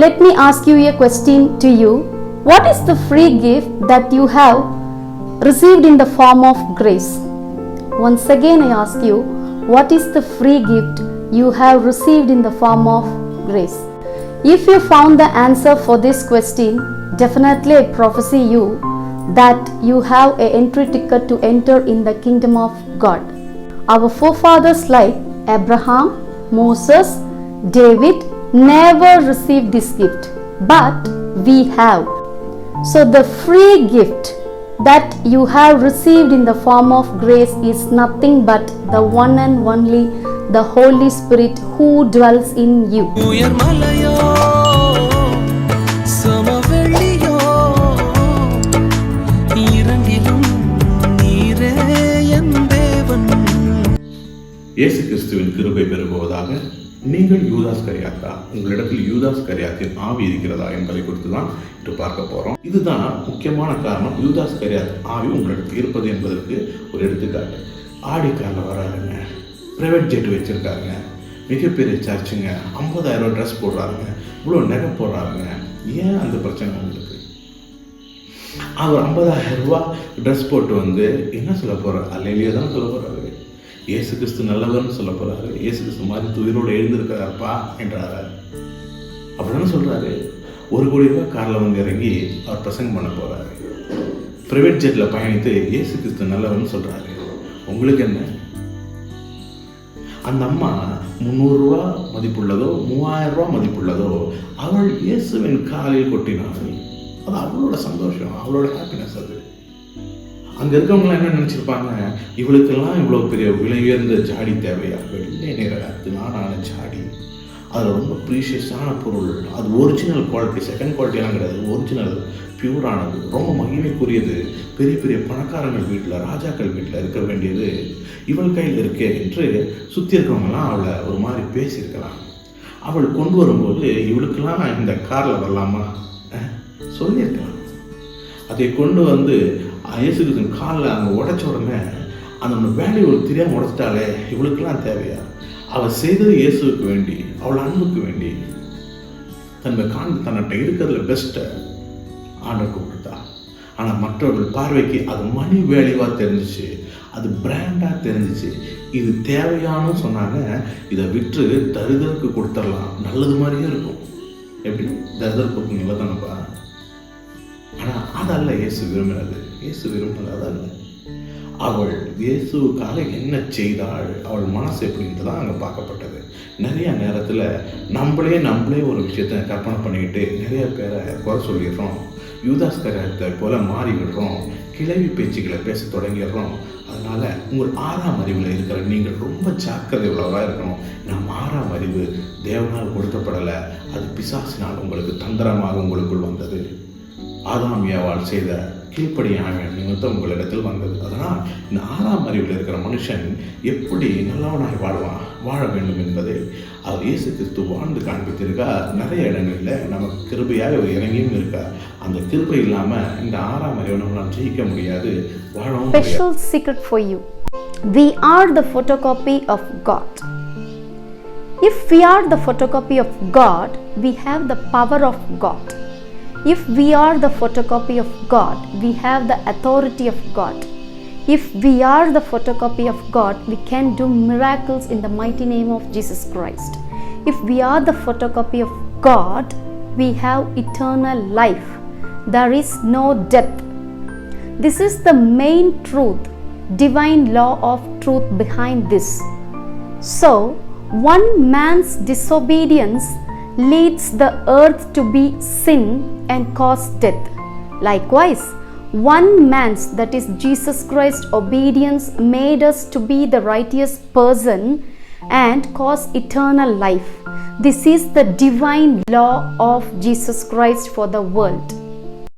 Let me ask you a question to you. What is the free gift that you have received in the form of grace? Once again I ask you, what is the free gift you have received in the form of grace? If you found the answer for this question, definitely I prophesy you that you have an entry ticket to enter in the kingdom of God. Our forefathers like Abraham, Moses, David never received this gift, but we have. So the free gift that you have received in the form of grace is nothing but the one and only the Holy Spirit who dwells in you. இயேசு கிறிஸ்துவின் கிருபை பெறுவதாக. நீங்கள் யூதாஸ் கரியாத்தா, உங்களிடத்தில் யூதாஸ் கரியாத்தின் ஆவி இருக்கிறதா என்பதை குறித்து தான் இன்று பார்க்க போறோம். இதுதான் முக்கியமான காரணம், யூதாஸ் கரியாத் ஆவி உங்களிடத்தில் இருப்பது என்பதற்கு ஒரு எடுத்துக்காட்டு. ஆடி காரில் வராருங்க, பிரைவேட் ஜெட் வச்சிருக்காருங்க, மிகப்பெரிய சர்ச்சுங்க, 50,000 ட்ரெஸ் போடுறாருங்க, இவ்வளோ நகை போடுறாருங்க. ஏன் அந்த பிரச்சனை உங்களுக்கு? அவர் 50,000 ரூபா ட்ரெஸ் போட்டு வந்து என்ன சொல்ல போறாரு? அல்லையிலேயே தான் சொல்ல போறாரு. இயேசு கிறிஸ்து நல்லவர்னு சொல்ல போறாரு. இயேசு கிறிஸ்து மாதிரி உயிரோடு எழுந்திருக்கிறாருப்பா என்றாரு. அப்படின்னு சொல்றாரு. 1 கோடி ரூபாய் காரில் வந்து இறங்கி அவர் பிரசங்கம் பண்ண போறாரு. பிரைவேட் ஜெட்ல பயணித்து இயேசு கிறிஸ்து நல்லவர்னு சொல்றாரு. உங்களுக்கு என்ன? அந்த அம்மா 300 ரூபா மதிப்புள்ளதோ 3000 ரூபா மதிப்புள்ளதோ அவள் இயேசுவின் காலில் கொட்டினாள். அது அவளோட சந்தோஷம், அவளோட ஹாப்பினஸ். அது அங்கே இருக்கவங்களாம் என்ன நினச்சிருப்பாங்க, இவளுக்கெல்லாம் இவ்வளோ பெரிய விலை உயர்ந்த ஜாடி தேவையா? வெள்ளை நிற 10 நாளான ஜாடி, அதில் ரொம்ப ப்ரீஷியஸான பொருள், அது ஒரிஜினல் குவாலிட்டி, செகண்ட் குவாலிட்டியெல்லாம் கிடையாது, ஒரிஜினல் பியூரானது, ரொம்ப மகிமைக்குரியது, பெரிய பெரிய பணக்காரங்கள் வீட்டில், ராஜாக்கள் வீட்டில் இருக்க வேண்டியது இவள் கையில் இருக்கே என்று சுற்றி இருக்கிறவங்களாம் அவளை ஒரு மாதிரி பேசியிருக்கலாம். அவள் கொண்டு வரும்போது இவளுக்கெல்லாம் இந்த காரில் வரலாமா சொல்லியிருக்கலாம். அதை கொண்டு வந்து இயேசு கிறிஸ்து காலில் அங்கே உடைச்ச உடனே அந்த வேலையை ஒரு தெரியாமல் உடைச்சிட்டாலே இவளுக்கெல்லாம் தேவையா? அவள் செய்தது இயேசுவுக்கு வேண்டி, அவள் அன்புக்கு வேண்டி, தன்னிட்ட இருக்கிறதுல பெஸ்ட்டை ஆண்டருக்கு கொடுத்தா. ஆனால் மற்றவர்கள் பார்வைக்கு அது மணி வேல்யூவாக தெரிஞ்சிச்சு, அது பிராண்டாக தெரிஞ்சிச்சு. இது தேவையானு சொன்னாங்க. இதை விற்று தருதலுக்கு கொடுத்துடலாம், நல்லது மாதிரியே இருக்கும். எப்படி தருதல் கொடுக்கணும் தானப்பா? ஆனால் அதல்ல இயேசு விரும்பினது. இயேசு விரும்பினது அதல்ல. அவள் இயேசுக்காக என்ன செய்தாள், அவள் மனசு எப்படின்றதான் அங்கே பார்க்கப்பட்டது. நிறைய நேரத்தில் நம்மளே ஒரு விஷயத்த கற்பனை பண்ணிக்கிட்டு நிறைய பேரை குறை சொல்லிடுறோம். யூதாஸ் கரியாத்தை போல மாறி விடுறோம், கிளவி பேச்சுக்களை பேச தொடங்கிடுறோம். அதனால உங்கள் 6ஆம் அறிவில் இருக்கிற நீங்கள் ரொம்ப ஜாக்கிரதை உள்ளவராக இருக்கணும். நம்ம 6ஆம் அறிவு தேவனால் கொடுக்கப்படலை, அது பிசாசினால் உங்களுக்கு தந்திரமாக உங்களுக்குள் வந்தது. ஆதாம் ஏவாள் செய்த கீழ்ப்படியான நிமித்தம் உங்களிடத்தில் வந்தது. அதனால் இந்த 6ஆம் அறிவில் இருக்கிற மனுஷன் எப்படி நல்லவனாய் வாழ வேண்டும் என்பதை அவர் இயேசு கிறிஸ்து வாழ்ந்து காண்பித்திருக்கார். நிறைய இடங்களில் நமக்கு கிருபையாக ஒரு இறங்கியும் இருக்கார். அந்த கிருபை இல்லாமல் இந்த 6ஆம் அறிவை நம்மளால் ஜெயிக்க முடியாது, வாழவும் முடியாது. Special secret for you. We are the photocopy of God. If we are the photocopy of God, we have the power of God. If we are the photocopy of God, we have the authority of God. If we are the photocopy of God, we can do miracles in the mighty name of Jesus Christ. If we are the photocopy of God, we have eternal life. There is no death. This is the main truth, divine law of truth behind this. So, one man's disobedience leads the earth to be sin and cause death. Likewise, one man's, that is Jesus Christ, obedience made us to be the righteous person and cause eternal life. This is the divine law of Jesus Christ for the world.